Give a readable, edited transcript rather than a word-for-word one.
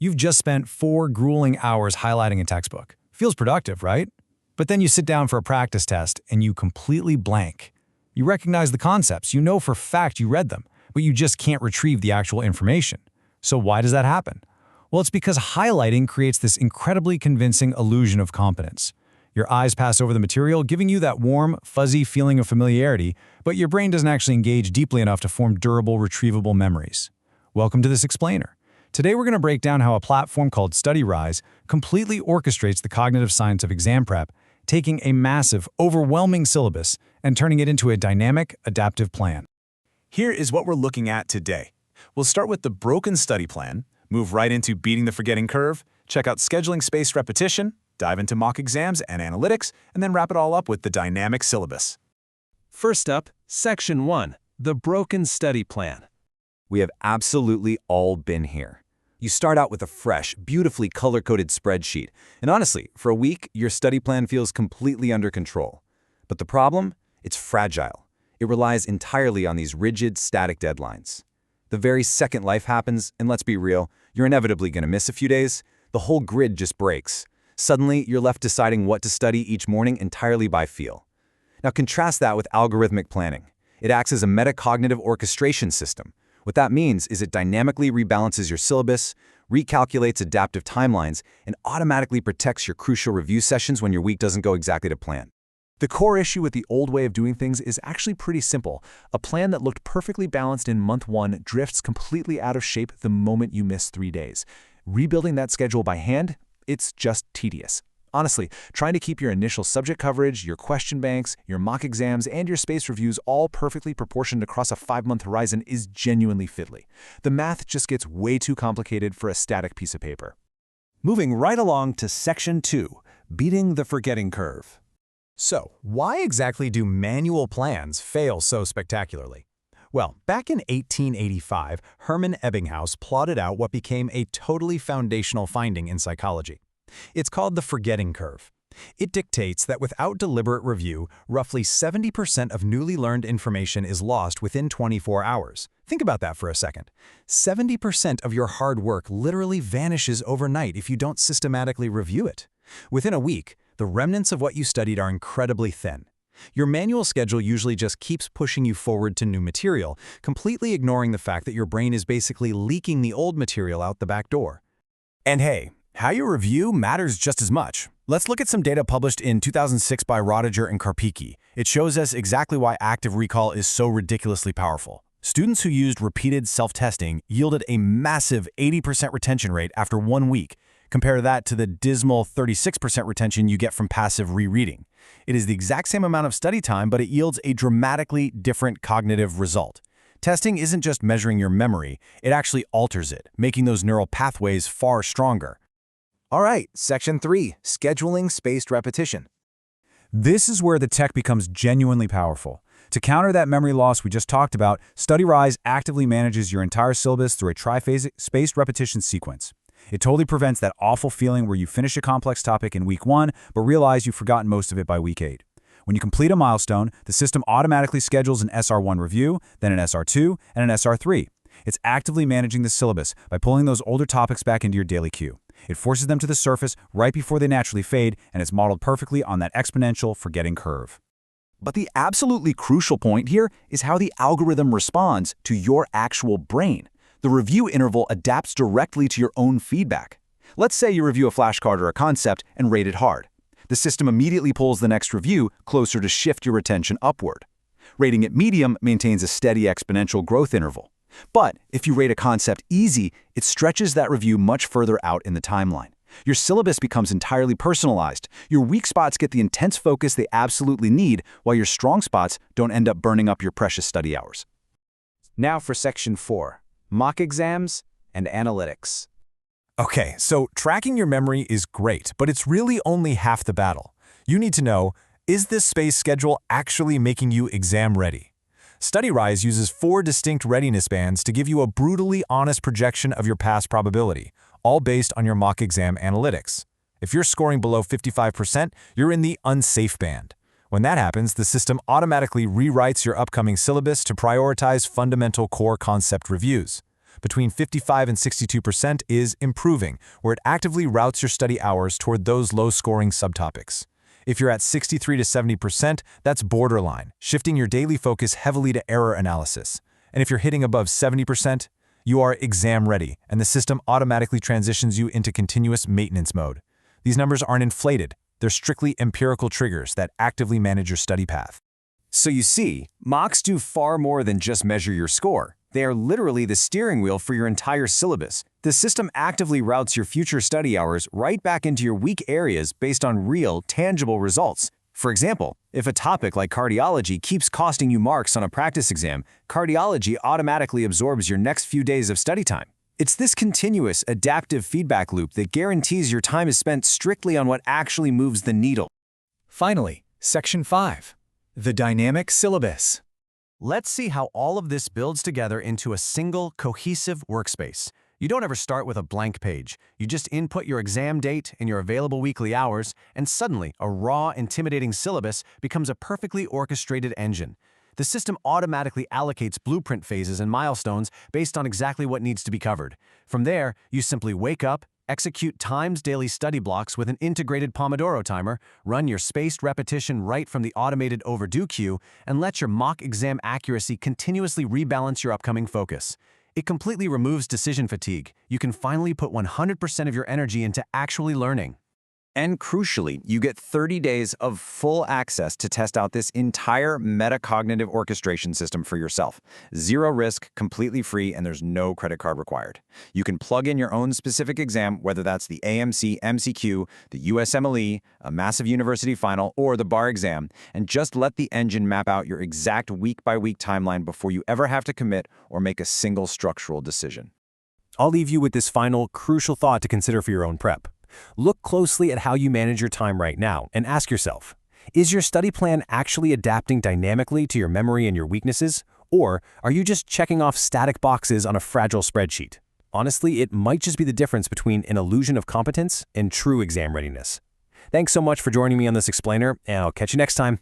You've just spent 4 grueling hours highlighting a textbook. Feels productive, right? But then you sit down for a practice test and you completely blank. You recognize the concepts, you know for a fact you read them, but you just can't retrieve the actual information. So why does that happen? Well, it's because highlighting creates this incredibly convincing illusion of competence. Your eyes pass over the material, giving you that warm, fuzzy feeling of familiarity, but your brain doesn't actually engage deeply enough to form durable, retrievable memories. Welcome to this explainer. Today we're going to break down how a platform called StudyRise completely orchestrates the cognitive science of exam prep, taking a massive, overwhelming syllabus and turning it into a dynamic, adaptive plan. Here is what we're looking at today. We'll start with the broken study plan, move right into beating the forgetting curve, check out scheduling spaced repetition, dive into mock exams and analytics, and then wrap it all up with the dynamic syllabus. First up, Section 1, the broken study plan. We have absolutely all been here. You start out with a fresh, beautifully color-coded spreadsheet, and honestly, for a week, your study plan feels completely under control. But the problem? It's fragile. It relies entirely on these rigid, static deadlines. The very second life happens, and let's be real, you're inevitably going to miss a few days, the whole grid just breaks. Suddenly, you're left deciding what to study each morning entirely by feel. Now contrast that with algorithmic planning. It acts as a metacognitive orchestration system. What that means is it dynamically rebalances your syllabus, recalculates adaptive timelines, and automatically protects your crucial review sessions when your week doesn't go exactly to plan. The core issue with the old way of doing things is actually pretty simple. A plan that looked perfectly balanced in month 1 drifts completely out of shape the moment you miss 3 days. Rebuilding that schedule by hand? It's just tedious. Honestly, trying to keep your initial subject coverage, your question banks, your mock exams, and your space reviews all perfectly proportioned across a 5-month horizon is genuinely fiddly. The math just gets way too complicated for a static piece of paper. Moving right along to Section 2, beating the forgetting curve. So, why exactly do manual plans fail so spectacularly? Well, back in 1885, Hermann Ebbinghaus plotted out what became a totally foundational finding in psychology. It's called the forgetting curve. It dictates that without deliberate review, roughly 70% of newly learned information is lost within 24 hours. Think about that for a second. 70% of your hard work literally vanishes overnight if you don't systematically review it. Within a week, the remnants of what you studied are incredibly thin. Your manual schedule usually just keeps pushing you forward to new material, completely ignoring the fact that your brain is basically leaking the old material out the back door. And hey, how you review matters just as much. Let's look at some data published in 2006 by Rodiger and Karpicki. It shows us exactly why active recall is so ridiculously powerful. Students who used repeated self-testing yielded a massive 80% retention rate after 1 week. Compare that to the dismal 36% retention you get from passive rereading. It is the exact same amount of study time, but it yields a dramatically different cognitive result. Testing isn't just measuring your memory, it actually alters it, making those neural pathways far stronger. All right, Section 3, scheduling spaced repetition. This is where the tech becomes genuinely powerful. To counter that memory loss we just talked about, StudyRise actively manages your entire syllabus through a triphasic spaced repetition sequence. It totally prevents that awful feeling where you finish a complex topic in week 1, but realize you've forgotten most of it by week 8. When you complete a milestone, the system automatically schedules an SR1 review, then an SR2, and an SR3. It's actively managing the syllabus by pulling those older topics back into your daily queue. It forces them to the surface right before they naturally fade, and it's modeled perfectly on that exponential forgetting curve. But the absolutely crucial point here is how the algorithm responds to your actual brain. The review interval adapts directly to your own feedback. Let's say you review a flashcard or a concept and rate it hard. The system immediately pulls the next review closer to shift your attention upward. Rating it medium maintains a steady exponential growth interval. But if you rate a concept easy, it stretches that review much further out in the timeline. Your syllabus becomes entirely personalized. Your weak spots get the intense focus they absolutely need, while your strong spots don't end up burning up your precious study hours. Now for Section 4, mock exams and analytics. Okay, so tracking your memory is great, but it's really only half the battle. You need to know, is this space schedule actually making you exam ready? StudyRise uses 4 distinct readiness bands to give you a brutally honest projection of your pass probability, all based on your mock exam analytics. If you're scoring below 55%, you're in the unsafe band. When that happens, the system automatically rewrites your upcoming syllabus to prioritize fundamental core concept reviews. Between 55 and 62% is improving, where it actively routes your study hours toward those low-scoring subtopics. If you're at 63 to 70%, that's borderline, shifting your daily focus heavily to error analysis. And if you're hitting above 70%, you are exam ready, and the system automatically transitions you into continuous maintenance mode. These numbers aren't inflated. They're strictly empirical triggers that actively manage your study path. So you see, mocks do far more than just measure your score. They are literally the steering wheel for your entire syllabus. The system actively routes your future study hours right back into your weak areas based on real, tangible results. For example, if a topic like cardiology keeps costing you marks on a practice exam, cardiology automatically absorbs your next few days of study time. It's this continuous, adaptive feedback loop that guarantees your time is spent strictly on what actually moves the needle. Finally, Section 5. The dynamic syllabus. Let's see how all of this builds together into a single, cohesive workspace. You don't ever start with a blank page. You just input your exam date and your available weekly hours, and suddenly a raw, intimidating syllabus becomes a perfectly orchestrated engine. The system automatically allocates blueprint phases and milestones based on exactly what needs to be covered. From there, you simply wake up, execute timed daily study blocks with an integrated Pomodoro timer, run your spaced repetition right from the automated overdue queue, and let your mock exam accuracy continuously rebalance your upcoming focus. It completely removes decision fatigue. You can finally put 100% of your energy into actually learning. And crucially, you get 30 days of full access to test out this entire metacognitive orchestration system for yourself. Zero risk, completely free, and there's no credit card required. You can plug in your own specific exam, whether that's the AMC MCQ, the USMLE, a massive university final, or the bar exam, and just let the engine map out your exact week-by-week timeline before you ever have to commit or make a single structural decision. I'll leave you with this final, crucial thought to consider for your own prep. Look closely at how you manage your time right now and ask yourself, is your study plan actually adapting dynamically to your memory and your weaknesses, or are you just checking off static boxes on a fragile spreadsheet? Honestly, it might just be the difference between an illusion of competence and true exam readiness. Thanks so much for joining me on this explainer, and I'll catch you next time.